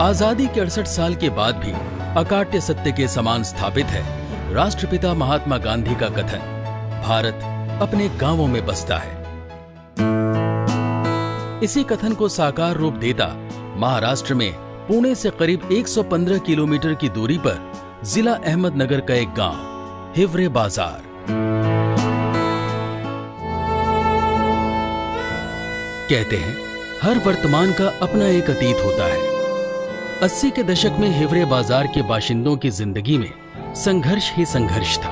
आजादी के 68 साल के बाद भी अकाट्य सत्य के समान स्थापित है राष्ट्रपिता महात्मा गांधी का कथन, भारत अपने गांवों में बसता है। इसी कथन को साकार रूप देता महाराष्ट्र में पुणे से करीब 115 किलोमीटर की दूरी पर जिला अहमदनगर का एक गांव हिवरे बाजार। कहते हैं हर वर्तमान का अपना एक अतीत होता है। 80 के दशक में हिवरे बाजार के बाशिंदों की जिंदगी में संघर्ष ही संघर्ष था।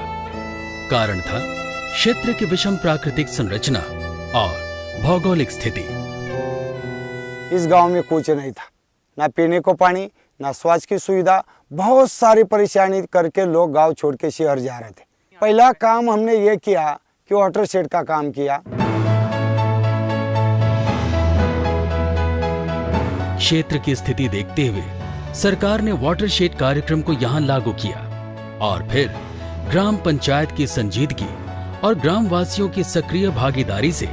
कारण था क्षेत्र की विषम प्राकृतिक संरचना और भौगोलिक स्थिति। इस गांव में कुछ नहीं था, ना पीने को पानी, ना स्वास्थ्य की सुविधा। बहुत सारी परेशानी करके लोग गांव छोड़ के शहर जा रहे थे। पहला काम हमने ये किया कि वाटर शेड का काम किया। क्षेत्र की स्थिति देखते हुए सरकार ने वाटर शेड कार्यक्रम को यहां लागू किया और फिर ग्राम पंचायत की संजीदगी और ग्रामवासियों की सक्रिय भागीदारी से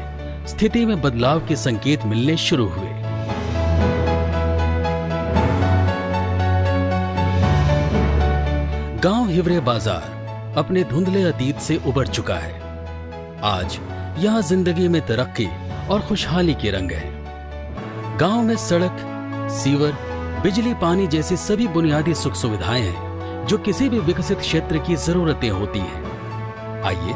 स्थिति में बदलाव के संकेत मिलने शुरू हुए। गांव हिवरे बाजार अपने धुंधले अतीत से उबर चुका है। आज यहां जिंदगी में तरक्की और खुशहाली के रंग हैं। गांव में सड़क, सीवर, बिजली, पानी जैसी सभी बुनियादी सुख सुविधाएं हैं जो किसी भी विकसित क्षेत्र की जरूरतें होती हैं। आइए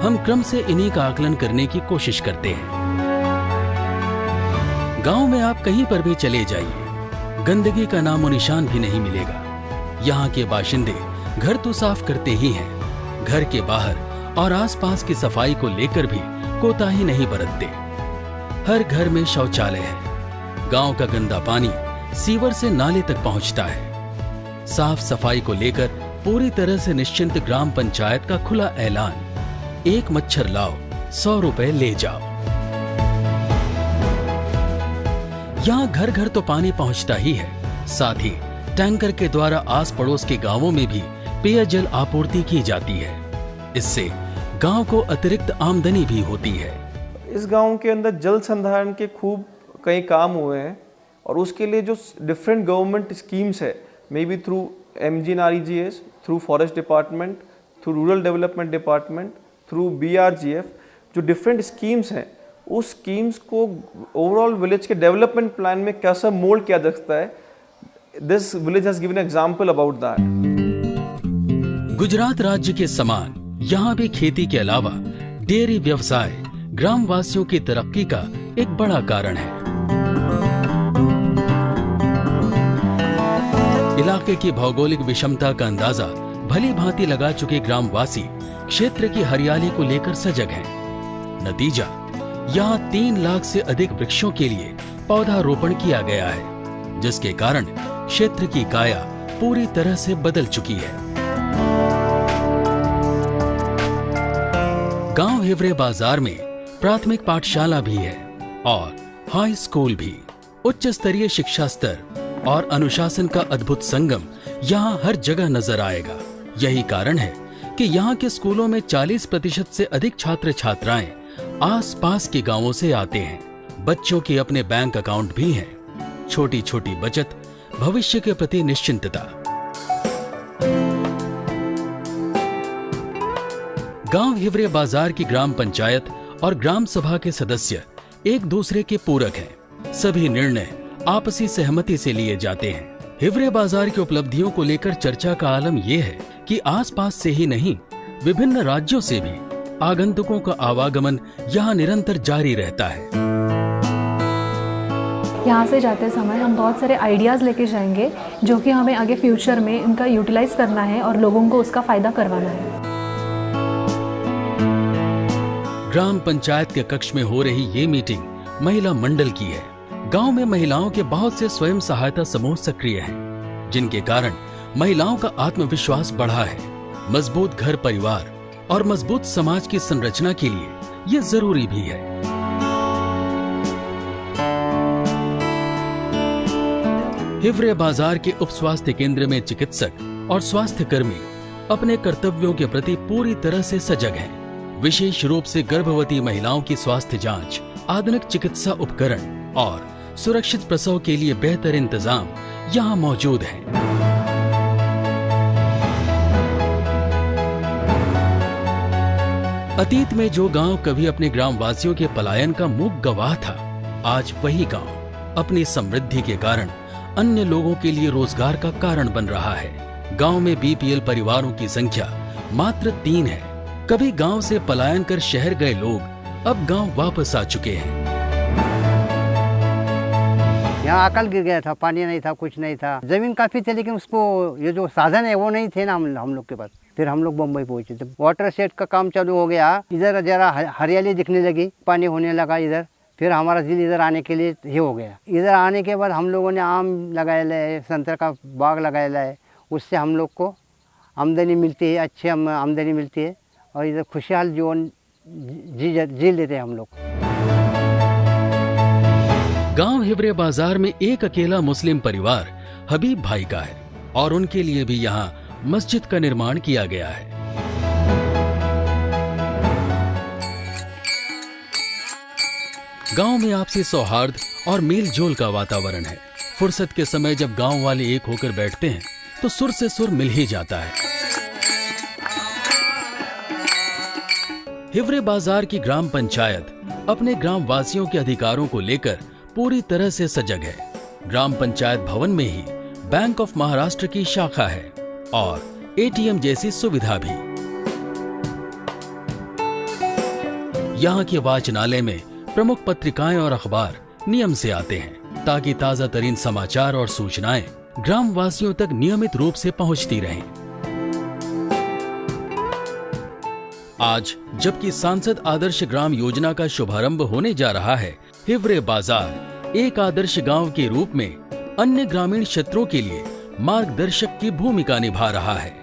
हम क्रम से इन्हीं का आकलन करने की कोशिश करते हैं। गांव में आप कहीं पर भी चले जाइए, गंदगी का नामो निशान भी नहीं मिलेगा। यहाँ के बाशिंदे घर तो साफ करते ही हैं, घर के बाहर और आसपास की सफाई को लेकर भी कोताही नहीं बरतते। हर घर में शौचालय है। गांव का गंदा पानी सीवर से नाले तक पहुंचता है। साफ सफाई को लेकर पूरी तरह से निश्चिंत ग्राम पंचायत का खुला ऐलान, एक मच्छर लाओ 100 रुपए ले जाओ। यहां घर घर तो पानी पहुंचता ही है, साथ ही टैंकर के द्वारा आस पड़ोस के गांवों में भी पेयजल आपूर्ति की जाती है। इससे गांव को अतिरिक्त आमदनी भी होती है। इस गांव के अंदर जल संधारण के खूब कई काम हुए हैं और उसके लिए जो डिफरेंट गवर्नमेंट स्कीम्स है, may be through MGNREGS, through forest department, through rural development department, through BRGF, जो डिफरेंट स्कीम्स हैं, उस स्कीम्स को ओवरऑल विलेज के डेवलपमेंट प्लान में कैसा मोल्ड किया जा सकता है, this village has given example about that. Gujarat राज्य के समान यहाँ भी खेती के अलावा डेयरी व्यवसाय ग्रामवासियों की तरक्की का एक बड़ा कारण है। इलाके की भौगोलिक विषमता का अंदाजा भली भांति लगा चुके ग्रामवासी क्षेत्र की हरियाली को लेकर सजग हैं। नतीजा, यहाँ 3 लाख से अधिक वृक्षों के लिए पौधारोपण किया गया है, जिसके कारण क्षेत्र की काया पूरी तरह से बदल चुकी है। गांव हिवरे बाजार में प्राथमिक पाठशाला भी है और हाई स्कूल भी। उच्च स्तरीय शिक्षा स्तर और अनुशासन का अद्भुत संगम यहाँ हर जगह नजर आएगा। यही कारण है कि यहाँ के स्कूलों में 40% से अधिक छात्र छात्राएं आसपास के गांवों से आते हैं। बच्चों के अपने बैंक अकाउंट भी हैं। छोटी छोटी बचत, भविष्य के प्रति निश्चिंतता। गांव हिवरे बाजार की ग्राम पंचायत और ग्राम सभा के सदस्य एक दूसरे के पूरक हैं। सभी निर्णय आपसी सहमति से लिए जाते हैं। हिवरे बाजार की उपलब्धियों को लेकर चर्चा का आलम यह है कि आसपास से ही नहीं, विभिन्न राज्यों से भी आगंतुकों का आवागमन यहाँ निरंतर जारी रहता है। यहाँ से जाते समय हम बहुत सारे आइडियाज़ लेके जाएंगे जो कि हमें आगे फ्यूचर में इनका यूटिलाइज करना है और लोगों को उसका फायदा करवाना है। ग्राम पंचायत के कक्ष में हो रही ये मीटिंग महिला मंडल की है। गांव में महिलाओं के बहुत से स्वयं सहायता समूह सक्रिय हैं, जिनके कारण महिलाओं का आत्मविश्वास बढ़ा है। मजबूत घर परिवार और मजबूत समाज की संरचना के लिए ये जरूरी भी है। हिवरे बाजार के उप स्वास्थ्य केंद्र में चिकित्सक और स्वास्थ्य कर्मी अपने कर्तव्यों के प्रति पूरी तरह से सजग हैं। विशेष रूप से गर्भवती महिलाओं की स्वास्थ्य जांच, आधुनिक चिकित्सा उपकरण और सुरक्षित प्रसव के लिए बेहतर इंतजाम यहाँ मौजूद हैं। अतीत में जो गांव कभी अपने ग्रामवासियों के पलायन का मूक गवाह था, आज वही गांव अपनी समृद्धि के कारण अन्य लोगों के लिए रोजगार का कारण बन रहा है। गांव में बीपीएल परिवारों की संख्या मात्र 3 है। कभी गांव से पलायन कर शहर गए लोग अब गांव वापस आ चुके हैं। यहाँ अकल गिर गया था, पानी नहीं था, कुछ नहीं था, जमीन काफी थी, लेकिन उसको ये जो साधन है वो नहीं थे ना हम लोग के पास। फिर हम लोग बम्बई पहुंचे, तो वाटर सेट का काम चालू हो गया, इधर जरा हरियाली दिखने लगी, पानी होने लगा इधर। फिर हमारा दिल इधर आने के लिए ये हो गया। इधर आने के बाद हम लोगों ने आम लगाया है, संतरा का बाग लगाया है, उससे हम लोग को आमदनी मिलती है, अच्छी आमदनी मिलती है और इधर खुशहाल जीवन जी लेते हैं हम लोग। गांव हिवरे बाजार में एक अकेला मुस्लिम परिवार हबीब भाई का है और उनके लिए भी यहाँ मस्जिद का निर्माण किया गया है। गांव में आपसी सौहार्द और मेल जोल का वातावरण है। फुर्सत के समय जब गांव वाले एक होकर बैठते हैं तो सुर से सुर मिल ही जाता है। हिवरे बाजार की ग्राम पंचायत अपने ग्राम वासियों के अधिकारों को लेकर पूरी तरह से सजग है। ग्राम पंचायत भवन में ही बैंक ऑफ महाराष्ट्र की शाखा है और एटीएम जैसी सुविधा भी। यहाँ के वाचनालय में प्रमुख पत्रिकाएं और अखबार नियम से आते हैं ताकि ताजा तरीन समाचार और सूचनाएं ग्राम वासियों तक नियमित रूप से पहुंचती रहें। आज जबकि सांसद आदर्श ग्राम योजना का शुभारंभ होने जा रहा है, हिवरे बाजार एक आदर्श गांव के रूप में अन्य ग्रामीण क्षेत्रों के लिए मार्गदर्शक की भूमिका निभा रहा है।